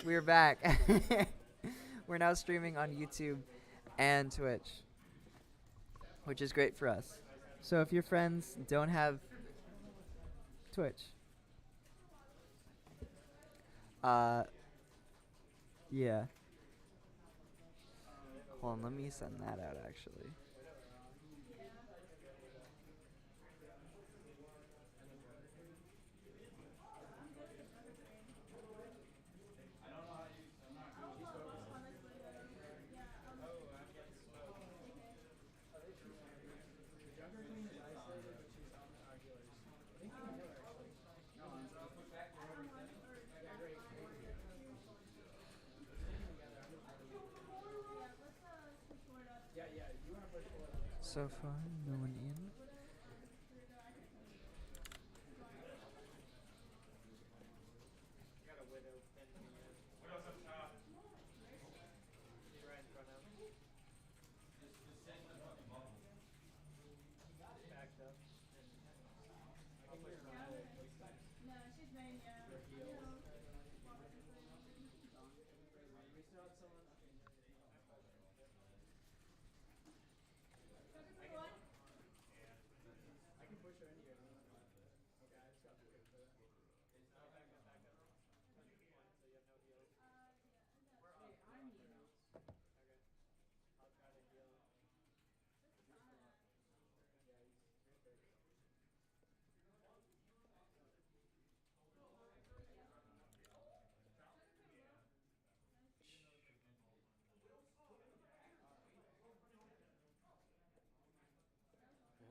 We're back. We're now streaming on YouTube and Twitch, which is great for us. So if your friends don't have Twitch, uh, yeah. Hold on, let me send that out actually. So far, no one in.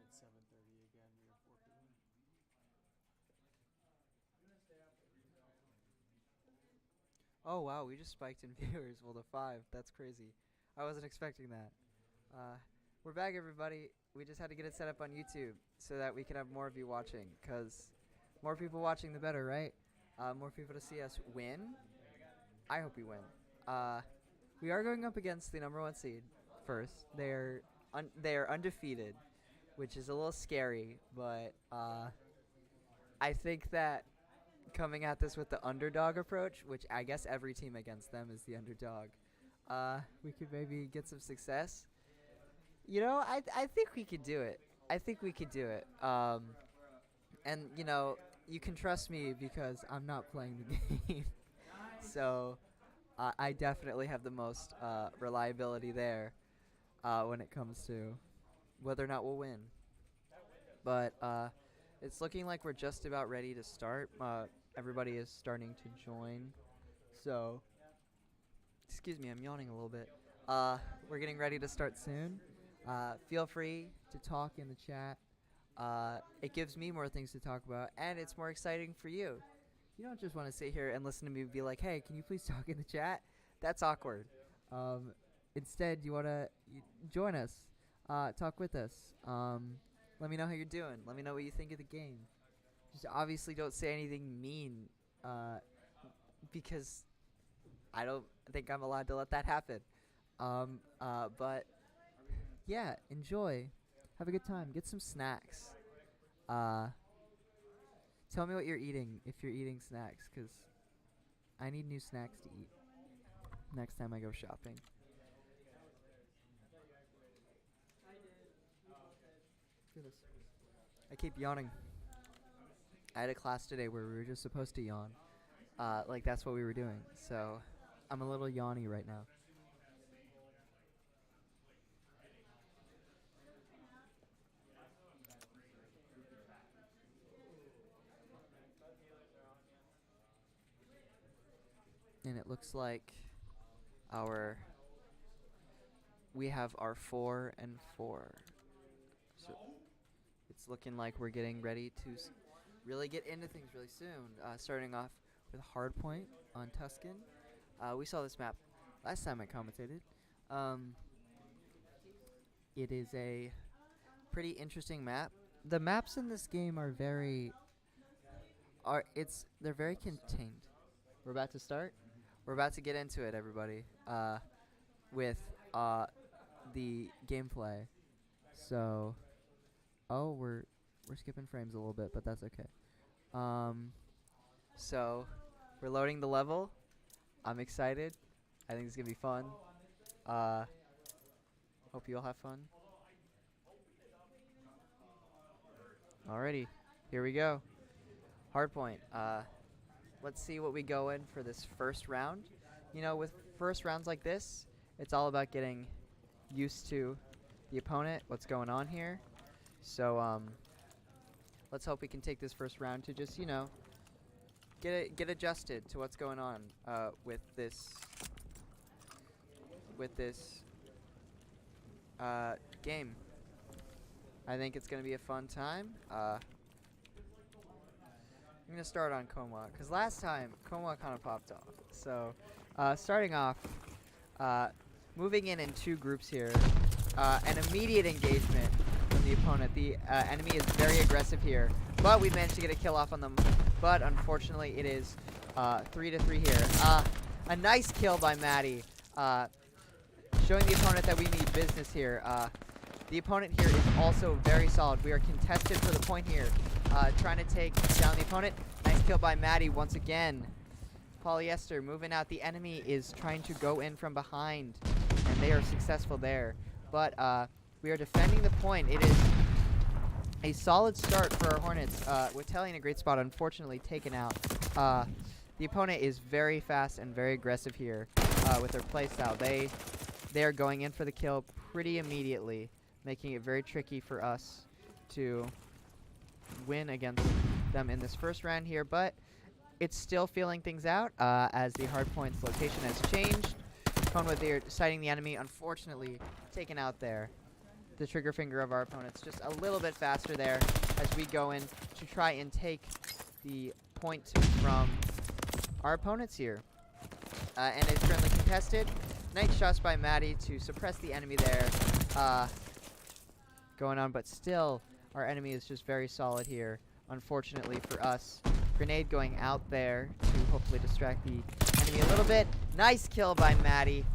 It's 7:30 again. We are forfeiting. Oh wow, we just spiked in viewers. Well, to 5. That's crazy. I wasn't expecting that. We're back, everybody. We just had to get it set up on YouTube so that we can have more of you watching. Cause more people watching, the better, right? More people to see us win. I hope we win. We are going up against the number 1 seed first. They're undefeated, which is a little scary, but I think that coming at this with the underdog approach, which I guess every team against them is the underdog, we could maybe get some success. You know, I think we could do it. I think we could do it. And you know, you can trust me because I'm not playing the game. So I definitely have the most reliability there when it comes to whether or not we'll win. But it's looking like we're just about ready to start. Everybody is starting to join. So, excuse me, I'm yawning a little bit. We're getting ready to start soon. Feel free to talk in the chat. It gives me more things to talk about, and it's more exciting for you. You don't just want to sit here and listen to me be like, hey, can you please talk in the chat? That's awkward. Instead, you want to join us, talk with us. Let me know how you're doing. Let me know what you think of the game. Just obviously don't say anything mean because I don't think I'm allowed to let that happen. But yeah, enjoy. Have a good time. Get some snacks. Uh, Tell me what you're eating if you're eating snacks, because I need new snacks to eat next time I go shopping. Look at this. I keep yawning. I had a class today where we were just supposed to yawn. Like that's what we were doing. So I'm a little yawny right now. And it looks like our we have our 4 and 4. So it's looking like we're getting ready to really get into things really soon. Starting off with Hardpoint on Tuscan. We saw this map last time I commentated. It is a pretty interesting map. The maps in this game are they're very contained. We're about to start. We're about to get into it, everybody. With the gameplay. So, oh, we're skipping frames a little bit, but that's okay. So, we're loading the level. I'm excited. I think it's gonna be fun. Hope you all have fun. Alrighty, here we go. Hardpoint. Let's see what we go in for this first round. You know, with first rounds like this, it's all about getting used to the opponent, what's going on here. So let's hope we can take this first round to just, you know, get adjusted to what's going on with this game. I think it's gonna be a fun time. I'm gonna start on Koma because last time Koma kind of popped off. So starting off, moving in two groups here, an immediate engagement from the opponent. The enemy is very aggressive here, but we managed to get a kill off on them. But unfortunately, it is 3-3 here. A nice kill by Maddie, showing the opponent that we need business here. The opponent here is also very solid. We are contested for the point here, trying to take down the opponent. Nice kill by Maddie once again. Polyester moving out. The enemy is trying to go in from behind, and they are successful there. But we are defending the point. It is a solid start for our Hornets, with Telly in a great spot, unfortunately taken out. The opponent is very fast and very aggressive here with their playstyle. They are going in for the kill pretty immediately, making it very tricky for us to win against them in this first round here. But it's still feeling things out as the hardpoint's location has changed. Northwood there sighting the enemy, unfortunately taken out there. The trigger finger of our opponent's just a little bit faster there as we go in to try and take the point from our opponents here. And it's currently contested. Nice shots by Maddie to suppress the enemy there. Going on, but still our enemy is just very solid here, unfortunately for us. Grenade going out there to hopefully distract the enemy a little bit. Nice kill by Maddie.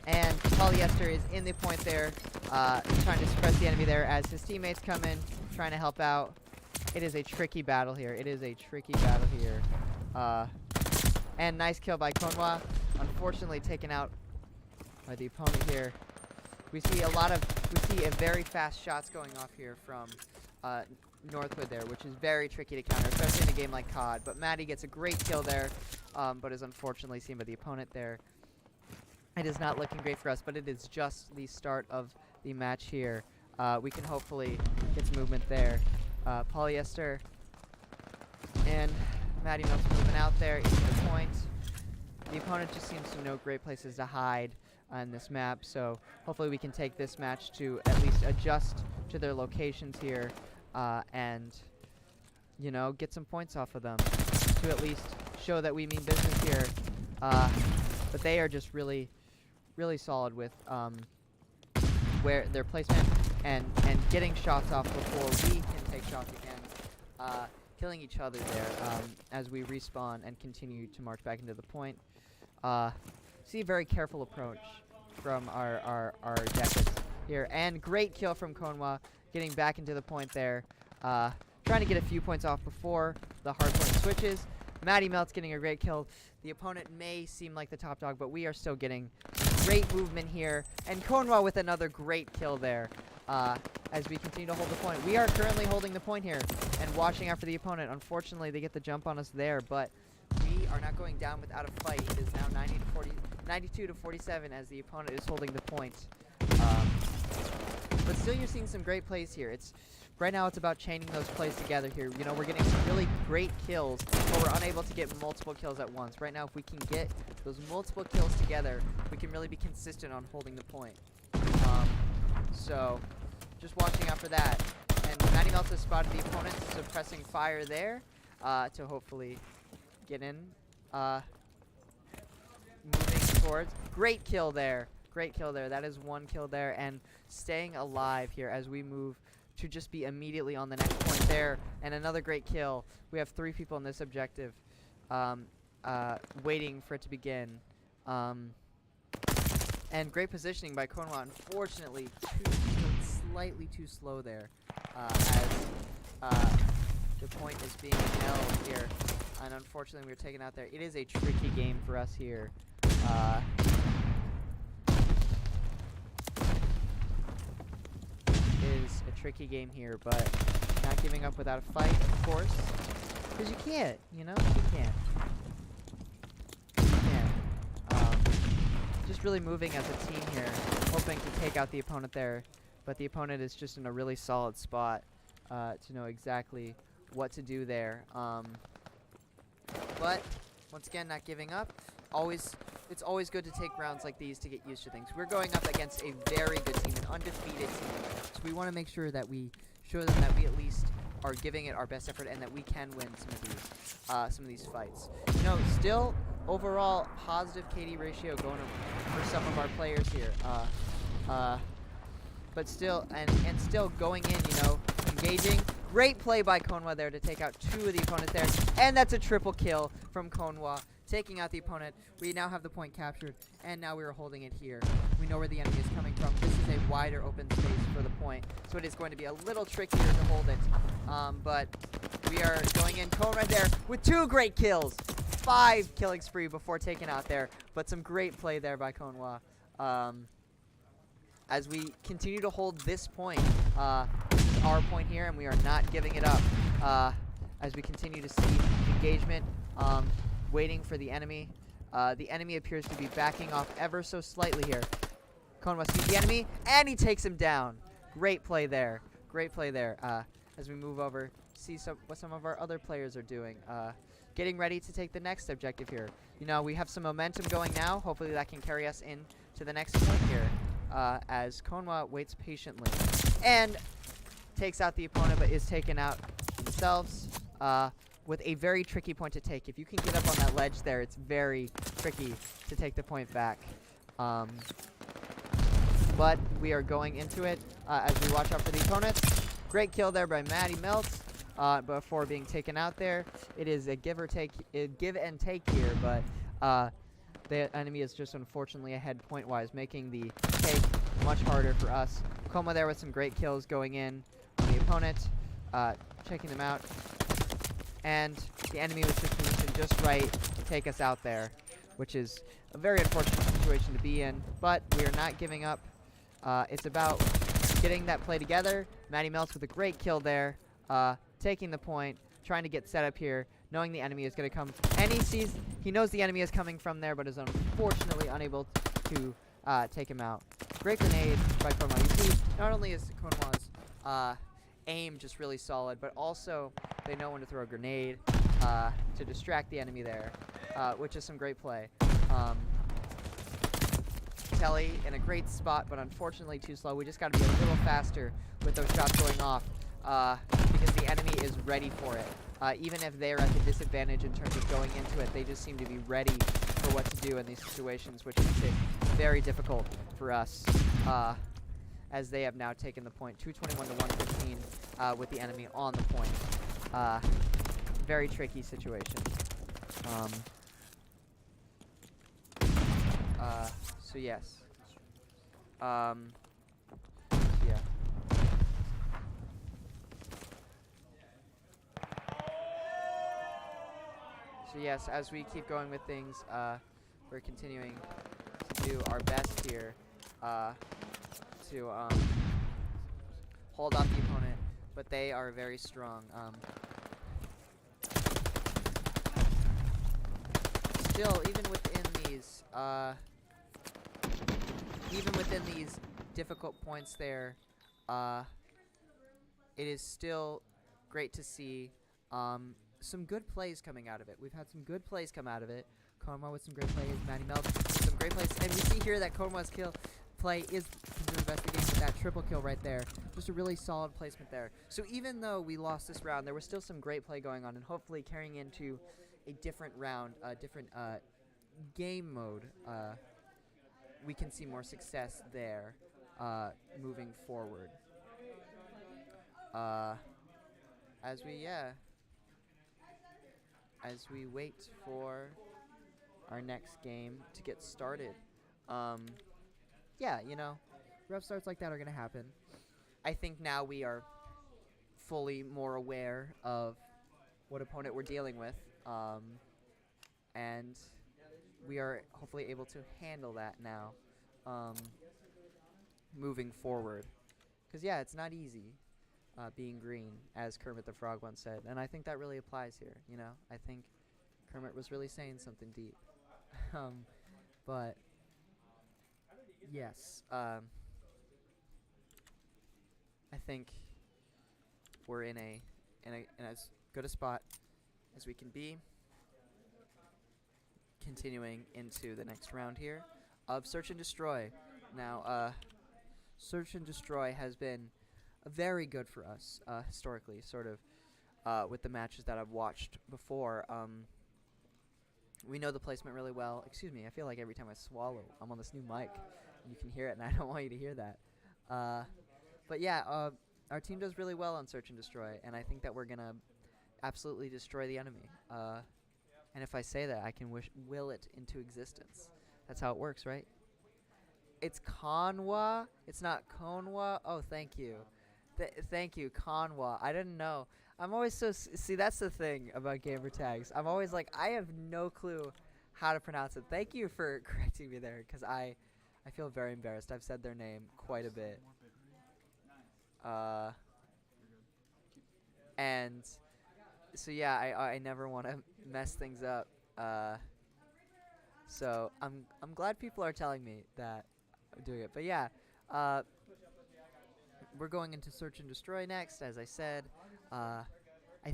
And Polyester is in the point there, trying to suppress the enemy there as his teammates come in, trying to help out. It is a tricky battle here. And nice kill by Konwa. Unfortunately taken out by the opponent here. We see a very fast shots going off here from Northwood there, which is very tricky to counter, especially in a game like COD. But Maddie gets a great kill there, but is unfortunately seen by the opponent there. It is not looking great for us, but it is just the start of the match here. We can hopefully get some movement there. Polyester and Maddie Mills moving out there into the point. The opponent just seems to know great places to hide on this map, so hopefully we can take this match to at least adjust to their locations here and, you know, get some points off of them to at least show that we mean business here. But they are just really solid with where their placement and getting shots off before we can take shots again. Killing each other there as we respawn and continue to march back into the point. See a very careful approach from our jackets here, and great kill from Konwa, getting back into the point there, trying to get a few points off before the hard point switches. Maddie Melt's getting a great kill. The opponent may seem like the top dog, but we are still getting great movement here, and Konwa with another great kill there. As we continue to hold the point. We are currently holding the point here and watching out for the opponent. Unfortunately, they get the jump on us there, but we are not going down without a fight. It is now 92 to 47 as the opponent is holding the point. But still, you're seeing some great plays here. Right now it's about chaining those plays together here. You know, we're getting some really great kills, but we're unable to get multiple kills at once. Right now, if we can get those multiple kills together, we can really be consistent on holding the point. So, just watching out for that. And Maddie Meltz has spotted the opponent, suppressing fire there to hopefully get in. Moving towards. Great kill there. That is one kill there. And staying alive here as we move to just be immediately on the next point there. And another great kill. We have 3 people in this objective waiting for it to begin. And great positioning by Konwa. Unfortunately, slightly too slow there as the point is being held here. And unfortunately, we were taken out there. It is a tricky game for us here. It is a tricky game here, but not giving up without a fight, of course. Because you can't, you know? You can't. Just really moving as a team here, hoping to take out the opponent there. But the opponent is just in a really solid spot to know exactly what to do there. But once again, not giving up. It's always good to take rounds like these to get used to things. We're going up against a very good team, an undefeated team. So we want to make sure that we show them that we at least are giving it our best effort and that we can win some of these fights. You know, still overall positive KD ratio going for some of our players here. But still, and still going in, you know, engaging. Great play by Konwa there to take out 2 of the opponents there. And that's a triple kill from Konwa, taking out the opponent. We now have the point captured, and now we are holding it here. We know where the enemy is coming from. This is a wider open space for the point, so it is going to be a little trickier to hold it. But we are going in. Konwa right there with 2 great kills. 5 killing spree before taking out there, but some great play there by Konwa. As we continue to hold this point, this is our point here, and we are not giving it up. As we continue to see engagement, waiting for the enemy. The enemy appears to be backing off ever so slightly here. Konwa sees the enemy, and he takes him down. Great play there. Great play there. As we move over, see what some of our other players are doing. Getting ready to take the next objective here. You know, we have some momentum going now. Hopefully that can carry us in to the next point here. As Konwa waits patiently and takes out the opponent, but is taken out themselves with a very tricky point to take. If you can get up on that ledge there, it's very tricky to take the point back. But we are going into it as we watch out for the opponents. Great kill there by Maddie Melts before being taken out there. It is a give and take here, but the enemy is just unfortunately ahead point-wise, making the take much harder for us. Konwa there with some great kills going in on the opponent, checking them out. And the enemy was just positioned just right to take us out there, which is a very unfortunate situation to be in. But we are not giving up. It's about getting that play together. Maddie Melts with a great kill there, taking the point, trying to get set up here, knowing the enemy is going to come. And he knows the enemy is coming from there, but is unfortunately unable to take him out. Great grenade by Konwa. You see, not only is Konwa's aim just really solid, but also they know when to throw a grenade to distract the enemy there, which is some great play. Kelly in a great spot, but unfortunately too slow. We just got to be a little faster with those shots going off because the enemy is ready for it. Even if they're at the disadvantage in terms of going into it, they just seem to be ready for what to do in these situations, which makes it very difficult for us as they have now taken the point, 221 to 115 with the enemy on the point. Very tricky situation. So yes. Yeah. So yes, as we keep going with things, we're continuing to do our best here to hold off the opponent, but they are very strong. Still, even within these difficult points there, it is still great to see some good plays coming out of it. We've had some good plays come out of it. Konwa with some great plays, Maddie Melts with some great plays, and we see here that Konwa's play is considered the best of the game with that triple kill right there. Just a really solid placement there. So even though we lost this round, there was still some great play going on, and hopefully carrying into a different round, a different game mode, we can see more success there moving forward. As we wait for our next game to get started. Yeah, you know, rough starts like that are going to happen. I think now we are fully more aware of what opponent we're dealing with. And we are hopefully able to handle that now, moving forward. Because, yeah, it's not easy being green, as Kermit the Frog once said. And I think that really applies here, you know? I think Kermit was really saying something deep. But, yes, I think we're in as good a spot as we can be, continuing into the next round here of Search and Destroy. Now, Search and Destroy has been very good for us historically, sort of, with the matches that I've watched before. We know the placement really well. Excuse me, I feel like every time I swallow, I'm on this new mic. You can hear it, and I don't want you to hear that. But yeah, our team does really well on Search and Destroy, and I think that we're going to absolutely destroy the enemy. And if I say that, I can will it into existence. That's how it works, right? It's Conwa. It's not Conwa. Oh, thank you. Thank you, Conwa. I didn't know. I'm always so... See, that's the thing about gamer tags. I'm always like, I have no clue how to pronounce it. Thank you for correcting me there, because I feel very embarrassed. I've said their name quite a bit. And... So yeah, I never want to mess things up. So I'm glad people are telling me that I'm doing it. But yeah, we're going into Search and Destroy next, as I said. I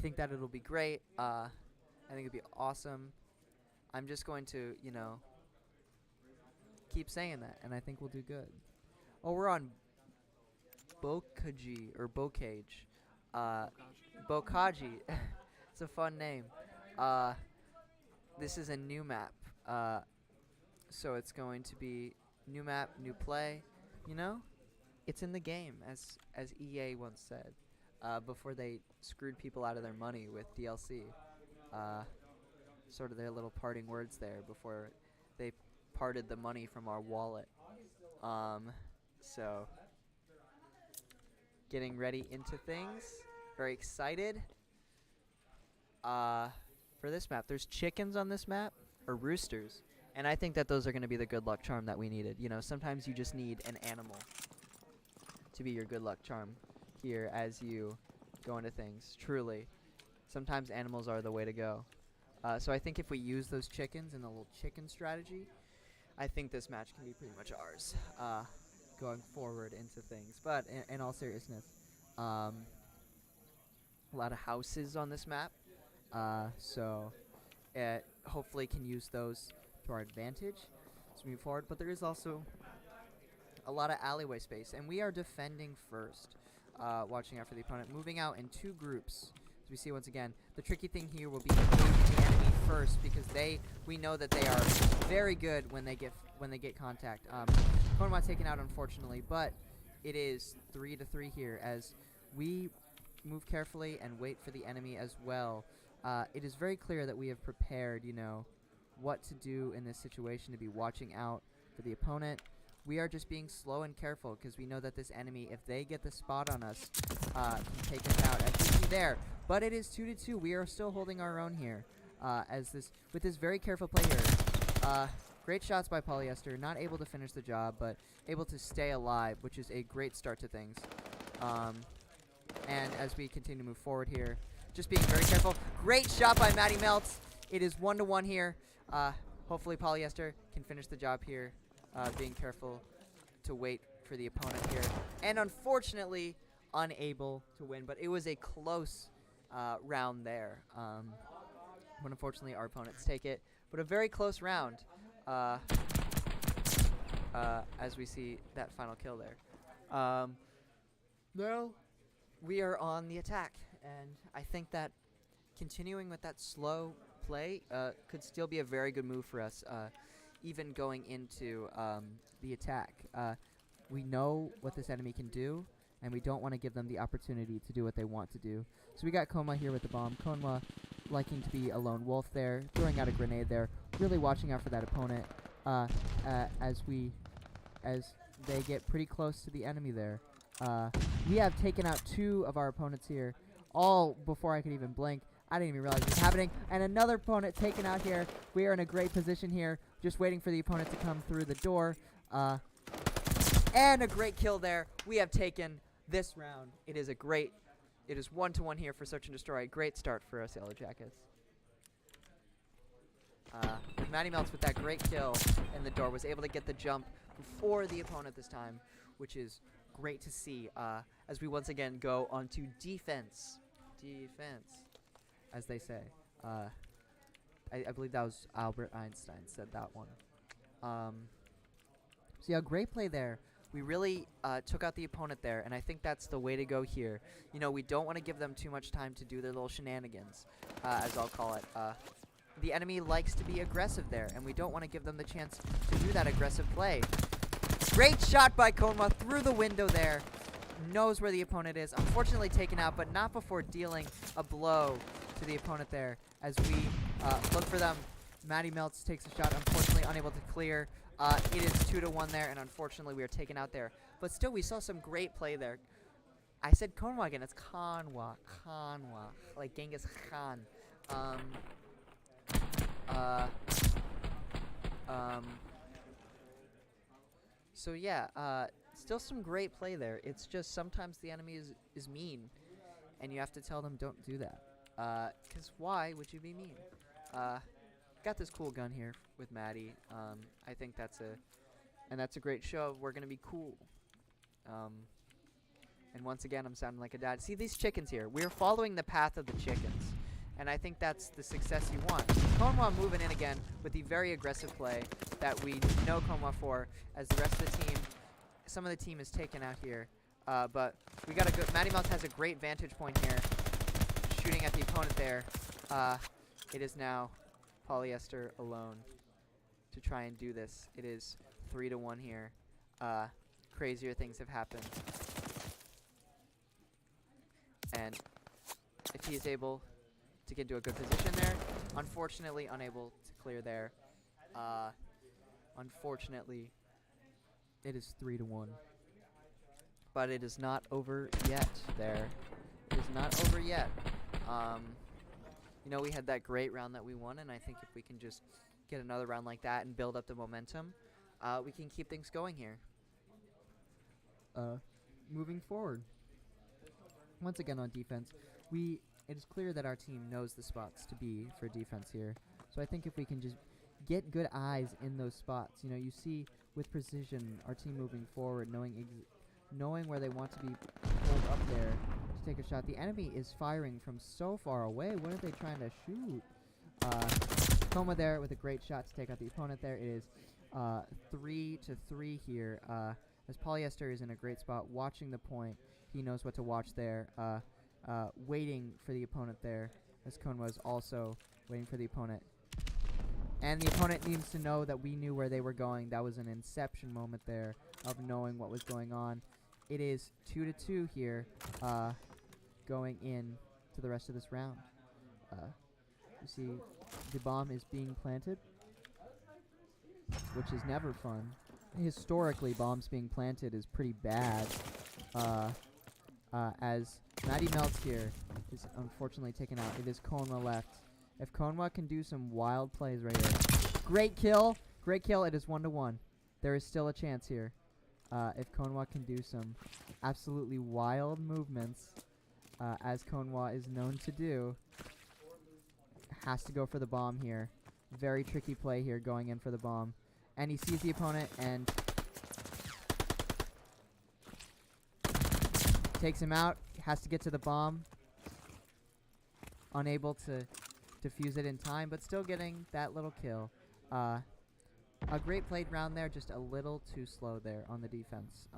think that it'll be great. I think it'll be awesome. I'm just going to, you know, keep saying that, and I think we'll do good. Oh, we're on Bokaji or Bokage. Bokaji. It's a fun name. This is a new map. So it's going to be new map, new play. You know, it's in the game, as EA once said, before they screwed people out of their money with DLC. Sort of their little parting words there before they parted the money from our wallet. So getting ready into things. Very excited. For this map, there's chickens on this map, or roosters, and I think that those are going to be the good luck charm that we needed. You know, sometimes you just need an animal to be your good luck charm here as you go into things. Truly, sometimes animals are the way to go. So I think if we use those chickens in the little chicken strategy, I think this match can be pretty much ours going forward into things. But in all seriousness, a lot of houses on this map. So it hopefully can use those to our advantage as we move forward. But there is also a lot of alleyway space, and we are defending first, watching out for the opponent, moving out in two groups. As we see once again, the tricky thing here will be engaging the enemy first, because we know that they are very good when they get contact. Konma taken out, unfortunately, but it is 3-3 here as we move carefully and wait for the enemy as well. It is very clear that we have prepared, you know, what to do in this situation, to be watching out for the opponent. We are just being slow and careful because we know that this enemy, if they get the spot on us, can take us out. As you see there, but it is 2-2. We are still holding our own here, with this very careful play here. Great shots by Polyester, not able to finish the job, but able to stay alive, which is a great start to things. And as we continue to move forward here, just being very careful. Great shot by Matty Melts. It is 1-1 here. Hopefully Polyester can finish the job here. Being careful to wait for the opponent here. And unfortunately, unable to win. But it was a close round there. But unfortunately, our opponents take it. But a very close round. As we see that final kill there. Now, we are on the attack. And I think that continuing with that slow play could still be a very good move for us, even going into the attack. We know what this enemy can do, and we don't want to give them the opportunity to do what they want to do. So we got Konma here with the bomb. Konma liking to be a lone wolf there, throwing out a grenade there, really watching out for that opponent as they get pretty close to the enemy there. We have taken out two of our opponents here, all before I could even blink. I didn't even realize this was happening. And another opponent taken out here. We are in a great position here. Just waiting for the opponent to come through the door. And a great kill there. We have taken this round. It is 1-1 here for Search and Destroy. Great start for us Yellow Jackets. Matty Melts with that great kill in the door was able to get the jump before the opponent this time, which is great to see as we once again go on to defense. Defense, as they say. I believe that was Albert Einstein said that one. So yeah, great play there. We really took out the opponent there, and I think that's the way to go here. You know, we don't want to give them too much time to do their little shenanigans, as I'll call it. The enemy likes to be aggressive there, and we don't want to give them the chance to do that aggressive play. Great shot by Konwa through the window there. Knows where the opponent is. Unfortunately taken out, but not before dealing a blow to the opponent there. As we look for them, Matty Melts takes a shot, unfortunately unable to clear. It is 2-1 there, and unfortunately we are taken out there. But still, we saw some great play there. I said Konwa again. It's Kanwa. Kanwa. Like Genghis Khan. So yeah, still some great play there. It's just sometimes the enemy is mean, and you have to tell them don't do that. 'Cause why would you be mean? Got this cool gun here with Maddie. I think that's a great show of we're gonna be cool. And once again, I'm sounding like a dad. See these chickens here? We're following the path of the chickens. And I think that's the success you want. Konwa moving in again with the very aggressive play that we know Konwa for, as the rest of the team, some of the team is taken out here. But we got a good, Matty Melts has a great vantage point here, shooting at the opponent there. It is now Polyester alone to try and do this. It is 3-1 here. Crazier things have happened. And if he is able to get into a good position there. Unfortunately, unable to clear there. Unfortunately, it is 3-1. But it is not over yet there. It is not over yet. You know, we had that great round that we won, and I think if we can just get another round like that and build up the momentum, we can keep things going here. Moving forward. Once again on defense, it is clear that our team knows the spots to be for defense here. So I think if we can just get good eyes in those spots, you know, you see with precision our team moving forward, knowing where they want to be pulled up there to take a shot. The enemy is firing from so far away. What are they trying to shoot? Koma there with a great shot to take out the opponent there. It is 3-3 here. As Polyester is in a great spot, watching the point. He knows what to watch there. Waiting for the opponent there, as Konwa was also waiting for the opponent. And the opponent needs to know that we knew where they were going. That was an inception moment there of knowing what was going on. It is 2-2 here, going in to the rest of this round. You see the bomb is being planted, which is never fun. Historically, bombs being planted is pretty bad. As Matty Melts here is unfortunately taken out. It is Konwa left. If Konwa can do some wild plays right here. Great kill. Great kill. It is 1-1. There is still a chance here. If Konwa can do some absolutely wild movements, as Konwa is known to do. Has to go for the bomb here. Very tricky play here going in for the bomb. And he sees the opponent and takes him out. Has to get to the bomb. Unable to defuse it in time, but still getting that little kill. A great played round there, just a little too slow there on the defense.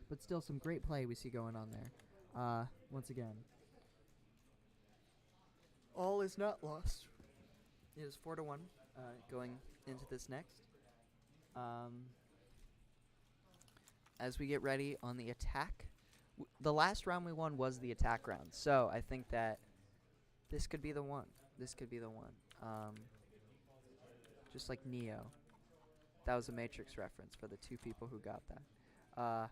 But still some great play we see going on there. Once again. All is not lost. It is 4-1 going into this next. As we get ready on the attack. The last round we won was the attack round, so I think that this could be the one. This could be the one. Just like Neo. That was a Matrix reference for the two people who got that.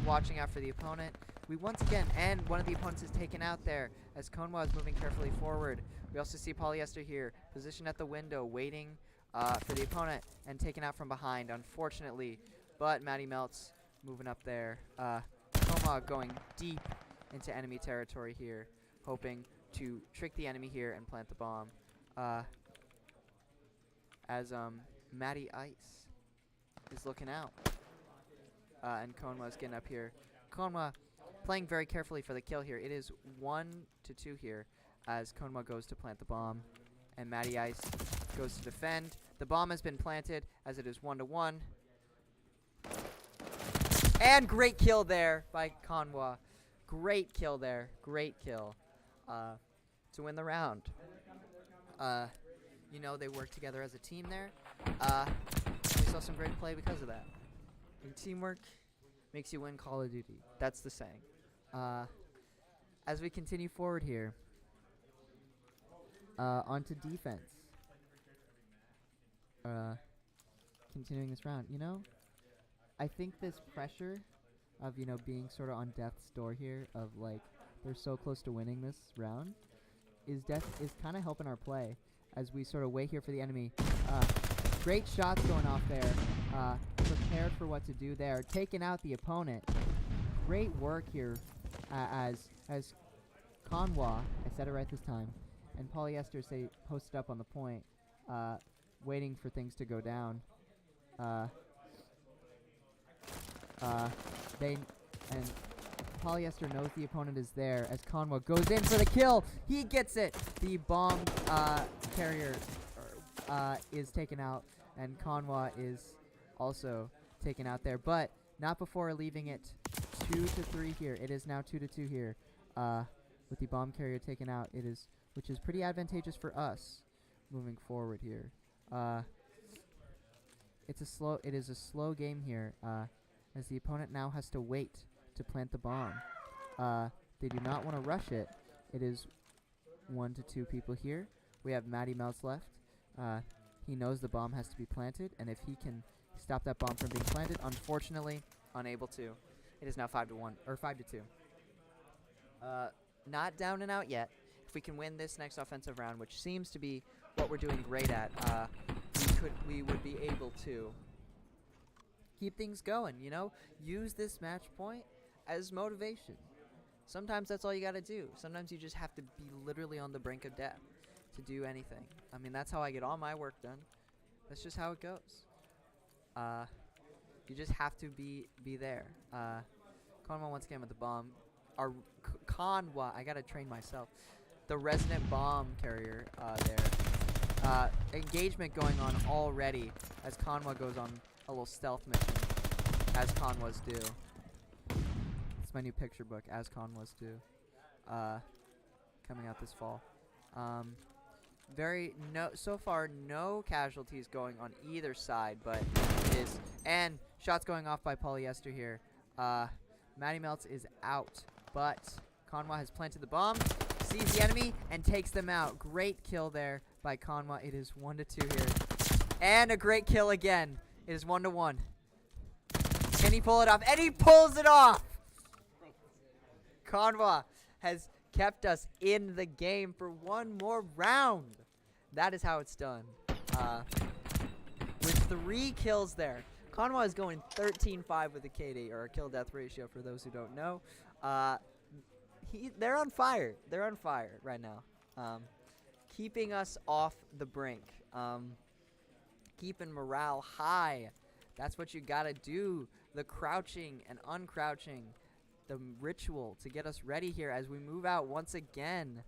watching out for the opponent. We once again, and one of the opponents is taken out there as Konwa is moving carefully forward. We also see Polyester here, positioned at the window, waiting for the opponent, and taken out from behind, unfortunately. But Matty Melts moving up there. Konwa going deep into enemy territory here, hoping to trick the enemy here and plant the bomb. As Matty Ice is looking out. And Konwa's getting up here. Konwa playing very carefully for the kill here. It is 1-2 here as Konwa goes to plant the bomb. And Matty Ice goes to defend. The bomb has been planted as it is 1-1. And great kill there by Konwa. Great kill there. Great kill to win the round. You know, they work together as a team there. We saw some great play because of that. And teamwork makes you win Call of Duty. That's the saying. As we continue forward here, onto defense. Continuing this round, you know, I think this pressure of, you know, being sort of on death's door here, of like they're so close to winning this round, is kind of helping our play as we sort of wait here for the enemy. Great shots going off there. Prepared for what to do there. Taking out the opponent. Great work here as Konwa, I said it right this time, and Polyester say posted up on the point, waiting for things to go down. And Polyester knows the opponent is there as Konwa goes in for the kill. He gets it. The bomb carrier is taken out, and Konwa is also taken out there, but not before leaving it 2-3 here. It is now 2-2 here, with the bomb carrier taken out. Which is pretty advantageous for us moving forward here. It is a slow game here, as the opponent now has to wait to plant the bomb. They do not want to rush it. It is 1-2 people here. We have Matty Melts left. He knows the bomb has to be planted, and if he can stop that bomb from being planted, unfortunately, unable to. It is now 5-1 or 5-2. Not down and out yet. If we can win this next offensive round, which seems to be what we're doing great at, we would be able to keep things going, you know? Use this match point as motivation. Sometimes that's all you gotta do. Sometimes you just have to be literally on the brink of death to do anything. I mean, that's how I get all my work done. That's just how it goes. You just have to be there. Konwa once again with the bomb. Our Konwa, I gotta train myself. The resident bomb carrier there. Engagement going on already as Konwa goes on a little stealth mission, as Konwas do. It's my new picture book, as Konwas do. Coming out this fall. So far no casualties going on either side, but it is, and shots going off by Polyester here. Matty Melts is out, but Konwa has planted the bomb, sees the enemy, and takes them out. Great kill there by Konwa. It is 1-2 here, and a great kill again. It is 1-1. Can he pull it off? And he pulls it off. Konwa has kept us in the game for one more round. That is how it's done. With 3 kills there. Konwa is going 13-5 with a KD, or a kill-death ratio for those who don't know. They're on fire. They're on fire right now. Keeping us off the brink. Keeping morale high. That's what you gotta do. The crouching and uncrouching. The ritual to get us ready here as we move out once again.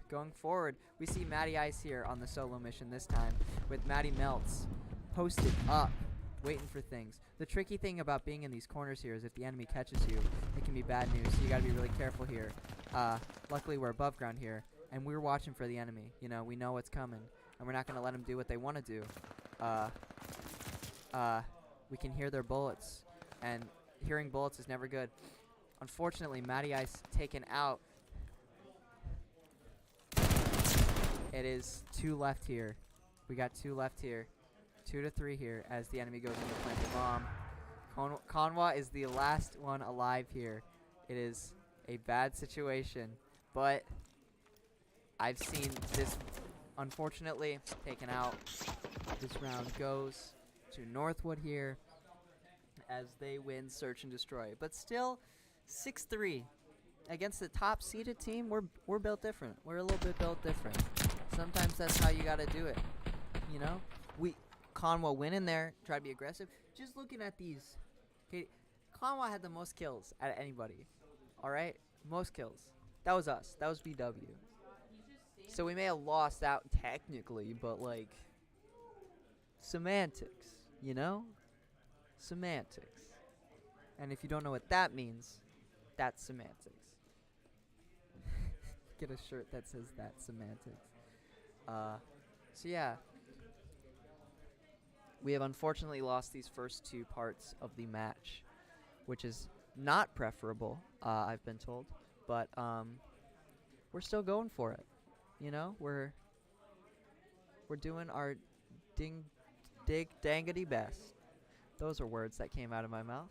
Going forward, we see Matty Ice here on the solo mission this time with Matty Melts posted up, waiting for things. The tricky thing about being in these corners here is if the enemy catches you, it can be bad news, so you gotta be really careful here. Luckily, we're above ground here, and we're watching for the enemy. You know, we know what's coming, and we're not gonna let them do what they want to do. We can hear their bullets, and hearing bullets is never good. Unfortunately, Matty Ice taken out. It is 2 left here. We got 2 left here. 2-3 here as the enemy goes in to plant the bomb. Conwa is the last one alive here. It is a bad situation, but I've seen this unfortunately taken out. This round goes to Northwood here as they win Search and Destroy. But still, 6-3 against the top seeded team. We're built different. We're a little bit built different. Sometimes that's how you gotta do it. You know, Conwa went in there, tried to be aggressive. Just looking at these, okay, Conwa had the most kills out of anybody. All right, most kills. That was us. That was BW. So we may have lost out technically, but like semantics, you know? Semantics. And if you don't know what that means, that's semantics. Get a shirt that says that's semantics. So yeah. We have unfortunately lost these first two parts of the match, which is not preferable, I've been told. But we're still going for it. You know, we're doing our dig dangity best. Those are words that came out of my mouth.